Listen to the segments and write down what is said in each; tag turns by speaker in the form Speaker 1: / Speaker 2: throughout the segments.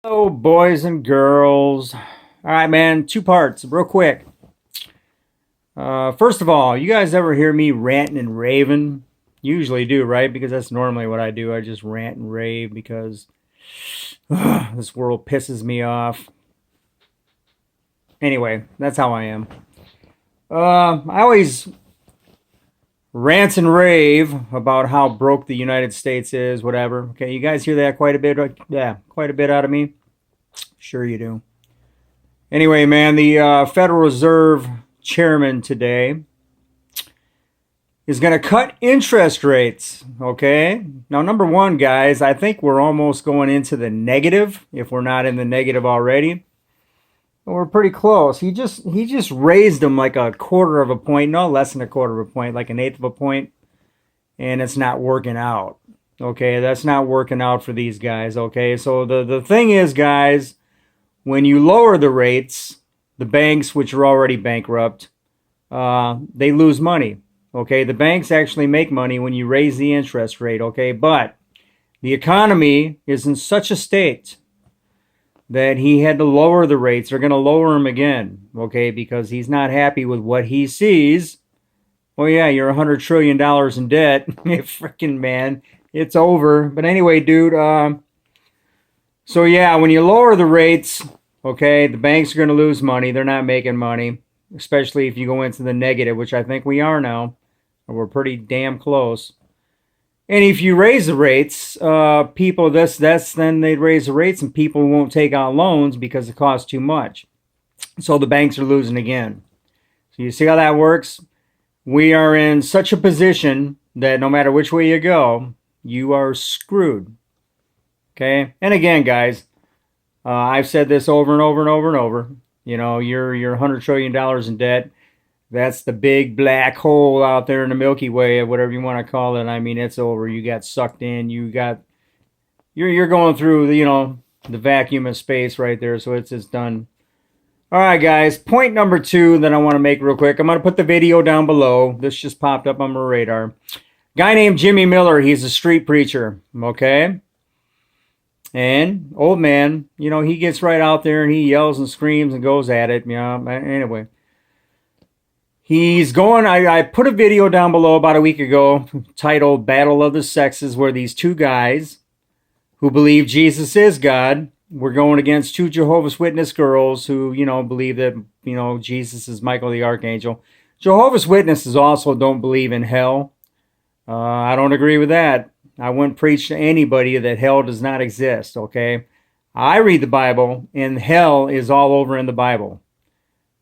Speaker 1: Hello, boys and girls. All right, man, two parts, real quick. First of all, you guys ever hear me ranting and raving? Usually do, right? Because that's normally what I do. I just rant and rave because this world pisses me off. Anyway, that's how I am. I always rant and rave about how broke the United States is, whatever. Okay, you guys hear that quite a bit? Yeah, quite a bit out of me. Sure you do. Anyway, man, the Federal Reserve chairman today is going to cut interest rates. Okay. Now, number one, guys, I think we're almost going into the negative. If we're not in the negative already, we're pretty close. He just raised them like a quarter of a point, no less than a quarter of a point, like an eighth of a point, and it's not working out. Okay, that's not working out for these guys. Okay, so the thing is, guys, when you lower the rates, the banks, which are already bankrupt, they lose money. Okay, the banks actually make money when you raise the interest rate. Okay, but the economy is in such a state that he had to lower the rates. They're going to lower them again. Okay, because he's not happy with what he sees. Well, yeah, you're $100 trillion in debt. Freaking man, it's over. But anyway, dude, so yeah, when you lower the rates, okay, the banks are going to lose money. They're not making money, especially if you go into the negative, which I think we are now. We're pretty damn close. And if you raise the rates, people, then they'd raise the rates and people won't take out loans because it costs too much. So the banks are losing again. So you see how that works? We are in such a position that no matter which way you go, you are screwed. Okay? And again, guys, I've said this over and over and over and over. You know, you're $100 trillion in debt. That's the big black hole out there in the Milky Way, or whatever you want to call it. I mean, it's over. You got sucked in. You're going through the vacuum of space right there. So it's done. All right, guys. Point number two that I want to make real quick. I'm going to put the video down below. This just popped up on my radar. Guy named Jimmy Miller. He's a street preacher. Okay. And old man, he gets right out there and he yells and screams and goes at it. Anyway. He's going, I put a video down below about a week ago titled Battle of the Sexes, where these two guys who believe Jesus is God were going against two Jehovah's Witness girls who, believe that, Jesus is Michael the Archangel. Jehovah's Witnesses also don't believe in hell. I don't agree with that. I wouldn't preach to anybody that hell does not exist, okay? I read the Bible, and hell is all over in the Bible,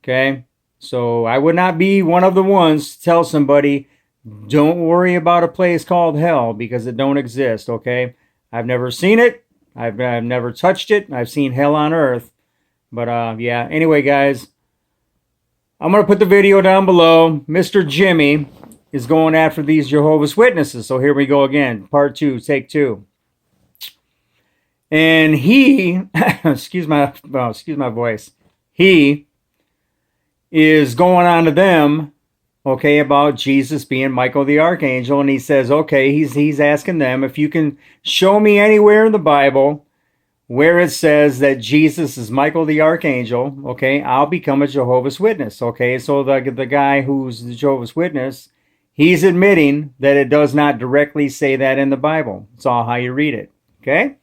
Speaker 1: okay? So I would not be one of the ones to tell somebody, don't worry about a place called hell because it don't exist, okay? I've never seen it. I've never touched it. I've seen hell on earth. But yeah, anyway, guys, I'm going to put the video down below. Mr. Jimmy is going after these Jehovah's Witnesses. So here we go again. Part two, take two. And he, excuse my voice, he is going on to them, okay, about Jesus being Michael the Archangel. And he says, okay, he's asking them if you can show me anywhere in the Bible where it says that Jesus is Michael the Archangel, okay, I'll become a Jehovah's Witness, okay? So the guy who's the Jehovah's Witness, he's admitting that it does not directly say that in the Bible. It's all how you read it, okay?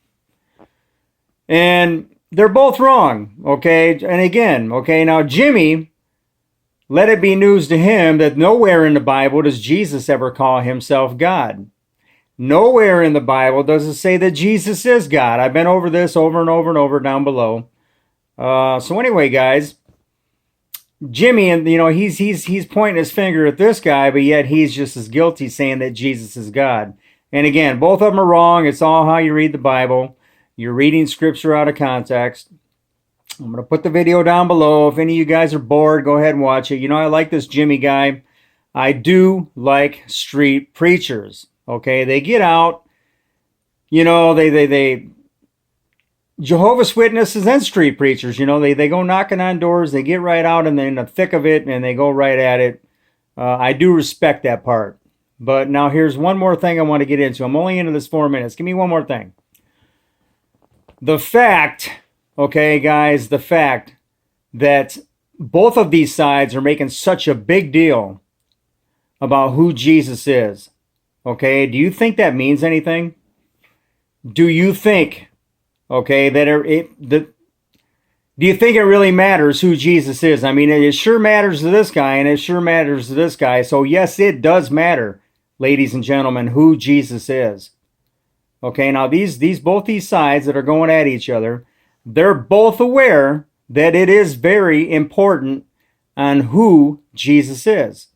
Speaker 1: And they're both wrong, okay? And again, okay, now Jimmy, let it be news to him that nowhere in the Bible does Jesus ever call himself God. Nowhere in the Bible does it say that Jesus is God. I've been over this over and over and over down below. So anyway, guys, Jimmy, and he's pointing his finger at this guy, but yet he's just as guilty saying that Jesus is God. And again, both of them are wrong. It's all how you read the Bible. You're reading scripture out of context. I'm going to put the video down below. If any of you guys are bored, go ahead and watch it. I like this Jimmy guy. I do like street preachers. Okay, they get out. They Jehovah's Witnesses and street preachers. They go knocking on doors. They get right out and they're in the thick of it and they go right at it. I do respect that part. But now here's one more thing I want to get into. I'm only into this 4 minutes. Give me one more thing. The fact okay, guys, the fact that both of these sides are making such a big deal about who Jesus is. Okay, do you think that means anything? Do you think, okay, do you think it really matters who Jesus is? I mean, it sure matters to this guy and it sure matters to this guy. So yes, it does matter, ladies and gentlemen, who Jesus is. Okay, now both these sides that are going at each other, they're both aware that it is very important on who Jesus is.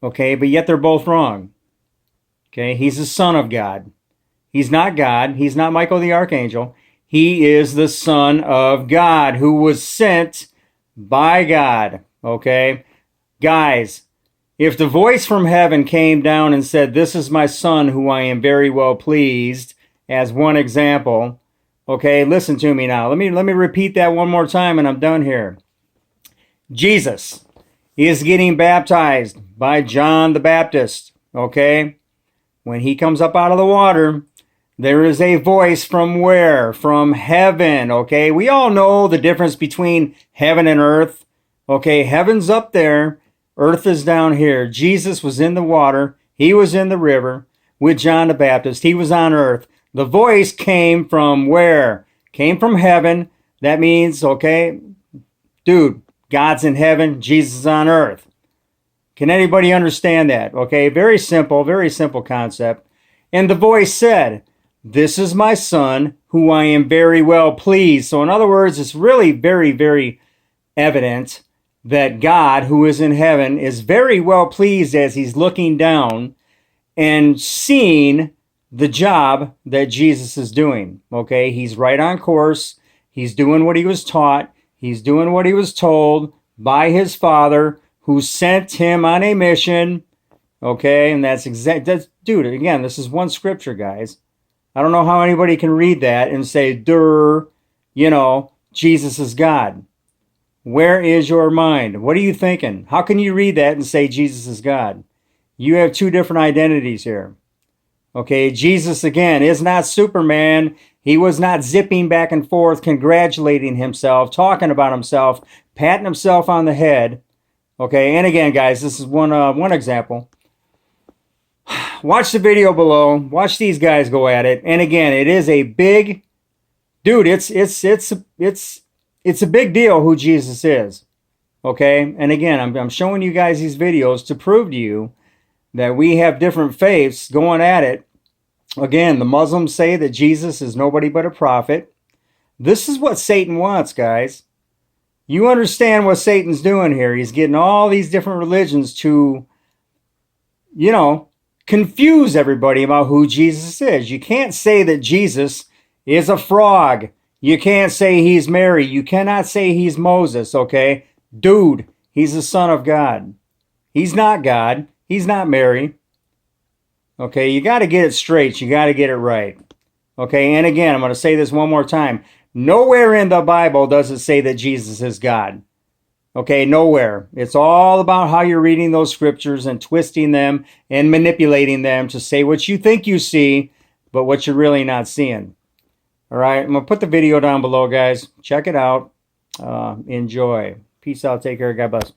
Speaker 1: Okay, but yet they're both wrong. Okay, he's the Son of God. He's not God. He's not Michael the Archangel. He is the Son of God who was sent by God. Okay, guys, if the voice from heaven came down and said, "This is my Son who I am very well pleased," as one example, okay, listen to me now. Let me repeat that one more time and I'm done here. Jesus is getting baptized by John the Baptist, okay? When he comes up out of the water, there is a voice from where? From heaven, okay? We all know the difference between heaven and earth, okay? Heaven's up there, earth is down here. Jesus was in the water, he was in the river with John the Baptist, he was on earth. The voice came from where? Came from heaven. That means, okay, dude, God's in heaven, Jesus is on earth. Can anybody understand that? Okay, very simple concept. And the voice said, "This is my Son, who I am very well pleased." So in other words, it's really very, very evident that God, who is in heaven, is very well pleased as he's looking down and seeing the job that Jesus is doing. Okay, he's right on course. He's doing what he was taught. He's doing what he was told by his Father, who sent him on a mission. Okay, and dude, again, this is one scripture, guys. I don't know how anybody can read that and say, Jesus is God. Where is your mind? What are you thinking? How can you read that and say Jesus is God? You have two different identities here. Okay, Jesus, again, is not Superman. He was not zipping back and forth, congratulating himself, talking about himself, patting himself on the head. Okay, and again, guys, this is one example. Watch the video below. Watch these guys go at it. And again, it is a big, dude. It's a big deal who Jesus is. Okay, and again, I'm showing you guys these videos to prove to you that we have different faiths going at it. Again, the Muslims say that Jesus is nobody but a prophet. This is what Satan wants, guys. You understand what Satan's doing here. He's getting all these different religions to, confuse everybody about who Jesus is. You can't say that Jesus is a frog. You can't say he's Mary. You cannot say he's Moses, okay? Dude, he's the Son of God. He's not God. He's not Mary. Okay, you got to get it straight. You got to get it right. Okay, and again, I'm going to say this one more time. Nowhere in the Bible does it say that Jesus is God. Okay, nowhere. It's all about how you're reading those scriptures and twisting them and manipulating them to say what you think you see, but what you're really not seeing. All right, I'm going to put the video down below, guys. Check it out. Enjoy. Peace out. Take care. God bless.